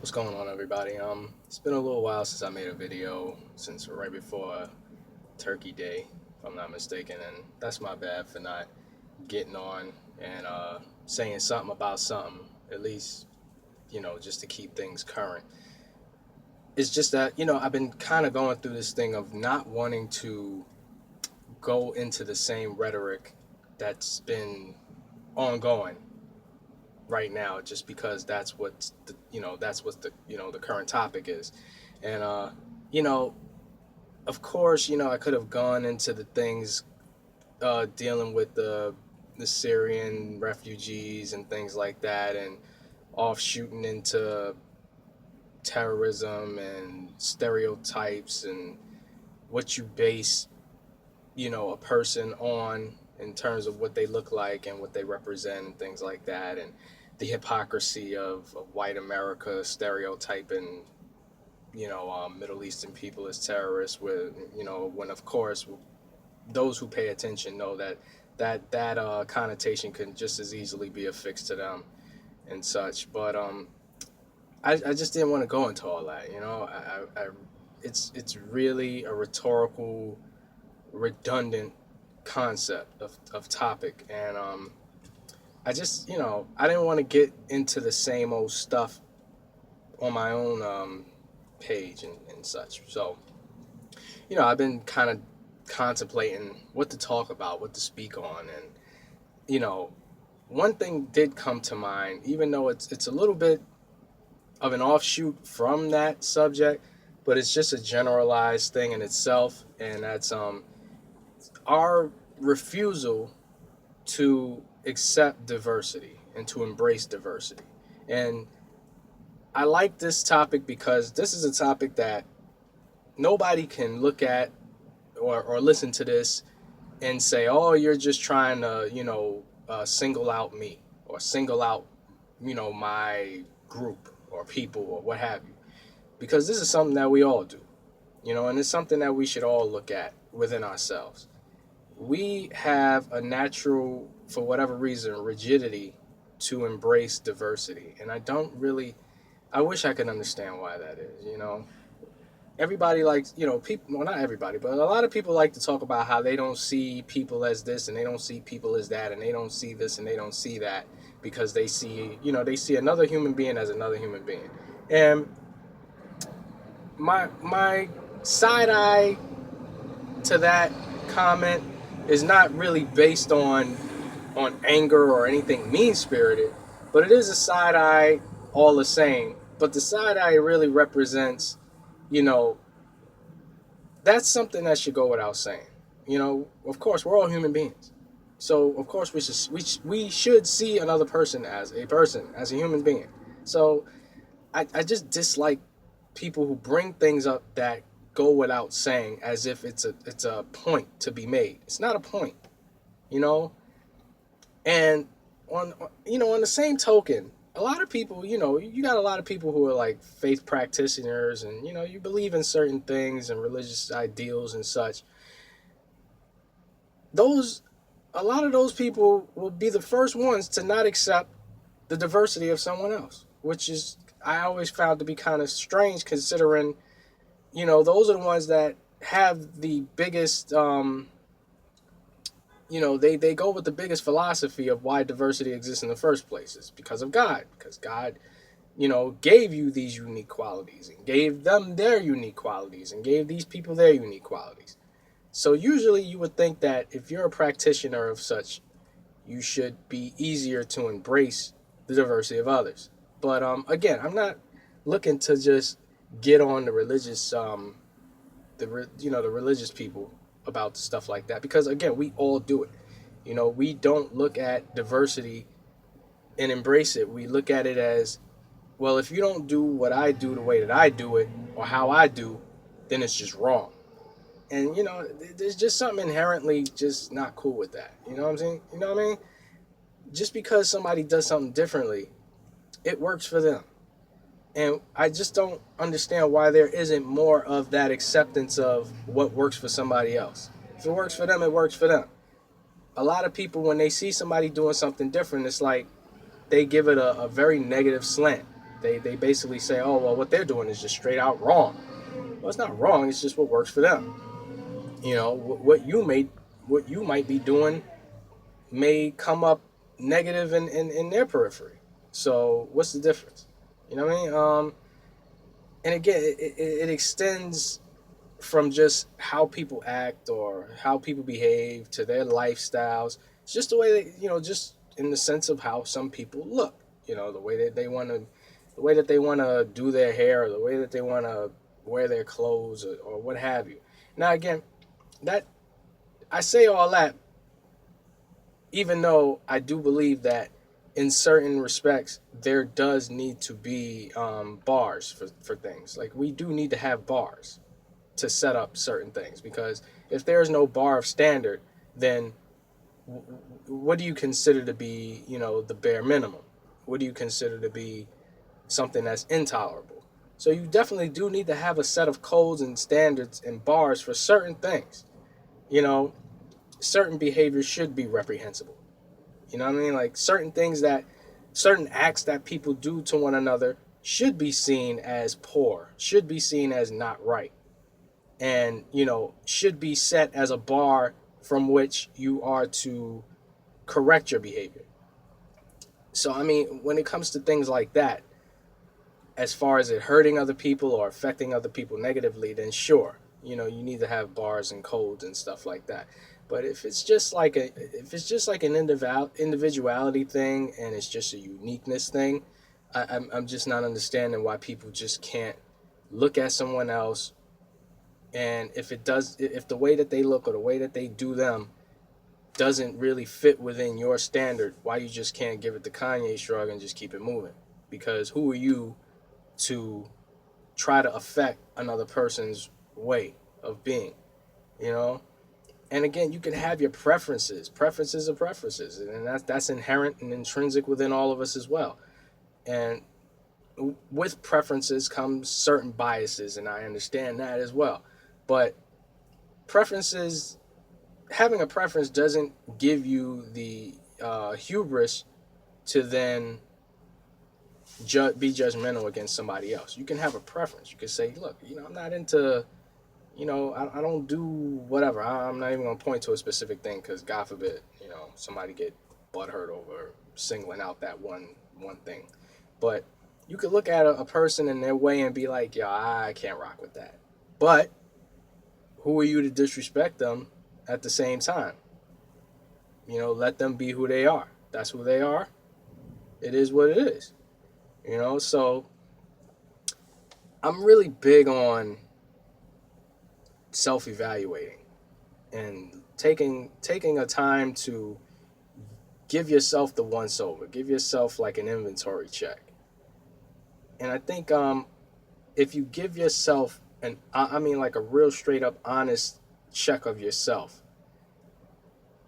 What's going on, everybody? It's been a little while since I made a video, since right before Turkey Day, if I'm not mistaken, and that's my bad for not getting on and saying something about something, at least, just to keep things current. It's just that, I've been kind of going through this thing of not wanting to go into the same rhetoric that's been ongoing right now, just because that's what the current topic is. And you know, of course, I could have gone into the things dealing with the Syrian refugees and things like that, and offshooting into terrorism and stereotypes and what you base, a person on in terms of what they look like and what they represent and things like that, and the hypocrisy of white America stereotyping, Middle Eastern people as terrorists, with when of course those who pay attention know that connotation can just as easily be affixed to them and such. But I just didn't want to go into all that. It's really a rhetorical, redundant concept of topic, and I just I didn't want to get into the same old stuff on my own page and such. So I've been kind of contemplating what to talk about, what to speak on, and you know, one thing did come to mind, even though it's a little bit of an offshoot from that subject, but it's just a generalized thing in itself, and that's our refusal to accept diversity and to embrace diversity. And I like this topic because this is a topic that nobody can look at or listen to this and say, oh, you're just trying to, single out me or single out, my group or people or what have you. Because this is something that we all do, and it's something that we should all look at within ourselves. We have a natural, for whatever reason, rigidity to embrace diversity. And I wish I could understand why that is. Everybody likes, people, well, not everybody, but a lot of people like to talk about how they don't see people as this and they don't see people as that and they don't see this and they don't see that because they see another human being as another human being. And my side eye to that comment is not really based on anger or anything mean spirited, but it is a side eye all the same. But the side eye really represents, you know, that's something that should go without saying. Of course, we're all human beings. So of course we should see another person, as a human being. So I just dislike people who bring things up that go without saying as if it's a point to be made. It's not a point, you know. And on the same token, a lot of people, you got a lot of people who are like faith practitioners, and you believe in certain things and religious ideals and such. Those A lot of those people will be the first ones to not accept the diversity of someone else, which is I always found to be kind of strange, considering those are the ones that have the biggest they go with the biggest philosophy of why diversity exists in the first place. Is because of God, because God gave you these unique qualities and gave them their unique qualities and gave these people their unique qualities. So usually you would think that if you're a practitioner of such, you should be easier to embrace the diversity of others. But again, I'm not looking to just get on the religious the religious people about stuff like that, because again, we all do it. We don't look at diversity and embrace it. We look at it as, well, if you don't do what I do the way that I do it or how I do, then it's just wrong. And there's just something inherently just not cool with that. You know what I'm saying? You know what I mean? Just because somebody does something differently, it works for them. And I just don't understand why there isn't more of that acceptance of what works for somebody else. If it works for them, it works for them. A lot of people, when they see somebody doing something different, it's like they give it a very negative slant. They basically say, oh well, what they're doing is just straight out wrong. Well, it's not wrong. It's just what works for them. You know, what you might be doing may come up negative in their periphery. So what's the difference? You know what I mean? And again, it extends from just how people act or how people behave to their lifestyles. It's just the way they, just in the sense of how some people look. The way that they want to, the way that they want to do their hair, or the way that they want to wear their clothes, or what have you. Now, again, that I say all that, even though I do believe that in certain respects there does need to be bars for things. Like we do need to have bars to set up certain things, because if there is no bar of standard, then what do you consider to be, the bare minimum? What do you consider to be something that's intolerable? So you definitely do need to have a set of codes and standards and bars for certain things. You know, certain behaviors should be reprehensible. You know what I mean? Like certain acts that people do to one another should be seen as poor, should be seen as not right, and should be set as a bar from which you are to correct your behavior. So I mean, when it comes to things like that, as far as it hurting other people or affecting other people negatively, then sure, you need to have bars and codes and stuff like that. But if it's just like an individuality thing, and it's just a uniqueness thing, I'm just not understanding why people just can't look at someone else, and if the way that they look or the way that they do them doesn't really fit within your standard, why you just can't give it the Kanye shrug and just keep it moving? Because who are you to try to affect another person's way of being, you know? And again, you can have your preferences. Preferences are preferences, and that's inherent and intrinsic within all of us as well. And with preferences comes certain biases, and I understand that as well. But preferences, having a preference doesn't give you the hubris to then be judgmental against somebody else. You can have a preference. You can say, look, I'm not into, I don't do whatever. I'm not even going to point to a specific thing, because God forbid, somebody get butthurt over singling out that one thing. But you could look at a person in their way and be like, yo, I can't rock with that. But who are you to disrespect them at the same time? Let them be who they are. That's who they are. It is what it is. So I'm really big on self-evaluating and taking a time to give yourself the once over, give yourself like an inventory check. And I think if you give yourself I mean like a real straight up honest check of yourself,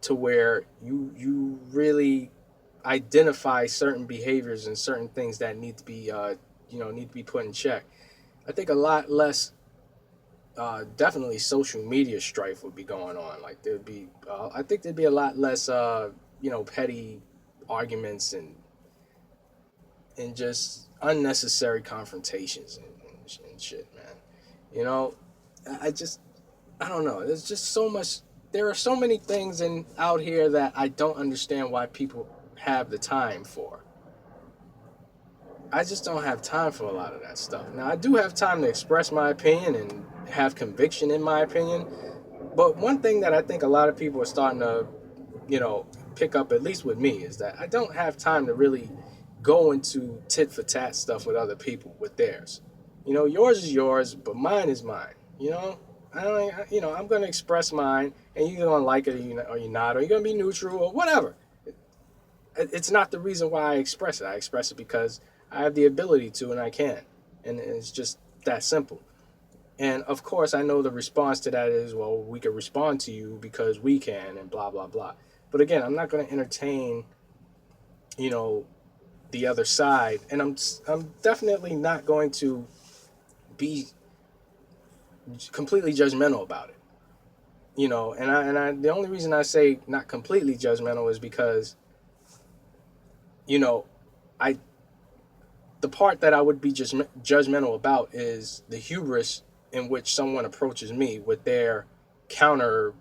to where you really identify certain behaviors and certain things that need to be need to be put in check, I think a lot less definitely social media strife would be going on. Like there'd be, I think there'd be a lot less, petty arguments and just unnecessary confrontations and shit, man. You know, I just, I don't know. There's just so much. There are so many things out here that I don't understand why people have the time for. I just don't have time for a lot of that stuff. Now, I do have time to express my opinion and have conviction in my opinion. But one thing that I think a lot of people are starting to, pick up, at least with me, is that I don't have time to really go into tit for tat stuff with other people with theirs. Yours is yours, but mine is mine. I don't, I'm going to express mine, and you're going to like it or you're not, or you're going to be neutral or whatever. It's not the reason why I express it. I express it because I have the ability to, and I can. And it's just that simple. And of course, I know the response to that is, well, we can respond to you because we can, and blah, blah, blah. But again, I'm not going to entertain, you know, the other side. And I'm definitely not going to be completely judgmental about it. The only reason I say not completely judgmental is because, you know, I The part that I would be just judgmental about is the hubris in which someone approaches me with their counter,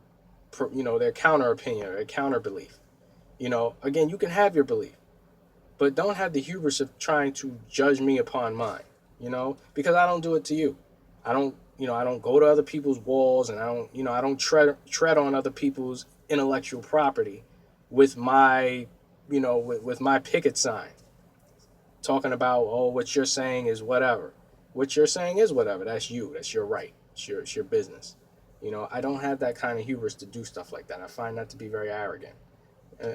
their counter opinion or their counter belief. Again, you can have your belief, but don't have the hubris of trying to judge me upon mine. Because I don't do it to you. I don't go to other people's walls, and I don't tread on other people's intellectual property with my, with my picket sign, talking about, oh, what you're saying is whatever. What you're saying is whatever. That's you. That's your right. It's your business. I don't have that kind of hubris to do stuff like that. I find that to be very arrogant.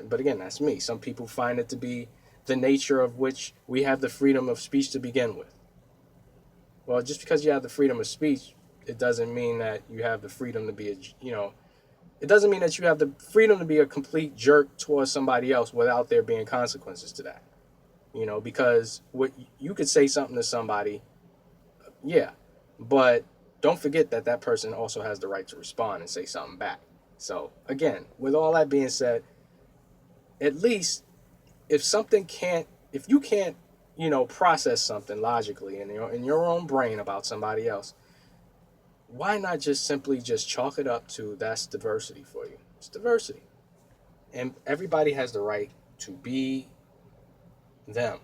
But again, that's me. Some people find it to be the nature of which we have the freedom of speech to begin with. Well, just because you have the freedom of speech, it doesn't mean that you have the freedom to be it doesn't mean that you have the freedom to be a complete jerk towards somebody else without there being consequences to that. Because what you could say something to somebody, yeah, but don't forget that that person also has the right to respond and say something back. So again, with all that being said, at least if you can't, process something logically in your own brain about somebody else, why not just simply just chalk it up to that's diversity for you? It's diversity. And everybody has the right to be them.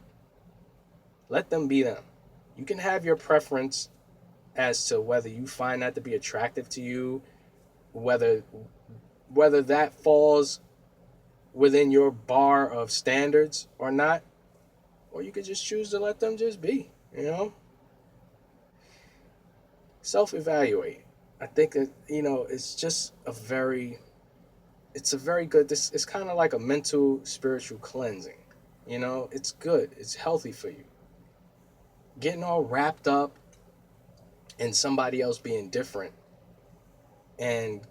Let them be them. You can have your preference as to whether you find that to be attractive to you, whether that falls within your bar of standards or not, or you could just choose to let them just be. Self-evaluate. I think that it's just it's a very good. This it's kind of like a mental spiritual cleansing. It's good. It's healthy for you. Getting all wrapped up in somebody else being different and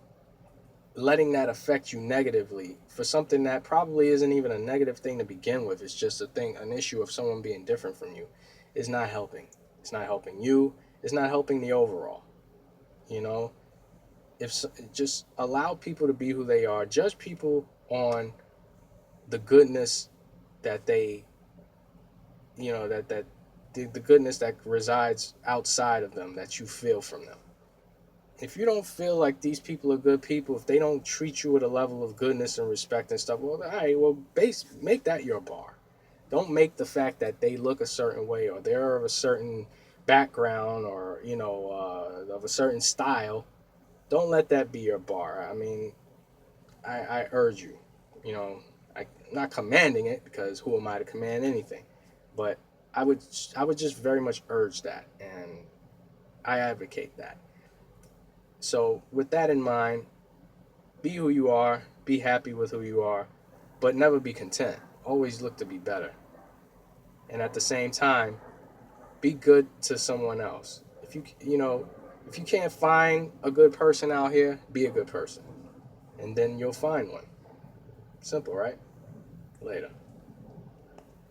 letting that affect you negatively for something that probably isn't even a negative thing to begin with. It's just an issue of someone being different from you, is not helping. It's not helping you. It's not helping the overall. You know, just allow people to be who they are. Judge people on the goodness that they, that the goodness that resides outside of them that you feel from them. If you don't feel like these people are good people, if they don't treat you with a level of goodness and respect and stuff, well, all right, well, make that your bar. Don't make the fact that they look a certain way or they're of a certain background or of a certain style. Don't let that be your bar. I mean, I urge you. I'm not commanding it because who am I to command anything? But I would just very much urge that, and I advocate that. So with that in mind, be who you are, be happy with who you are, but never be content. Always look to be better. And at the same time, be good to someone else. If you can't find a good person out here, be a good person. And then you'll find one. Simple, right? Later.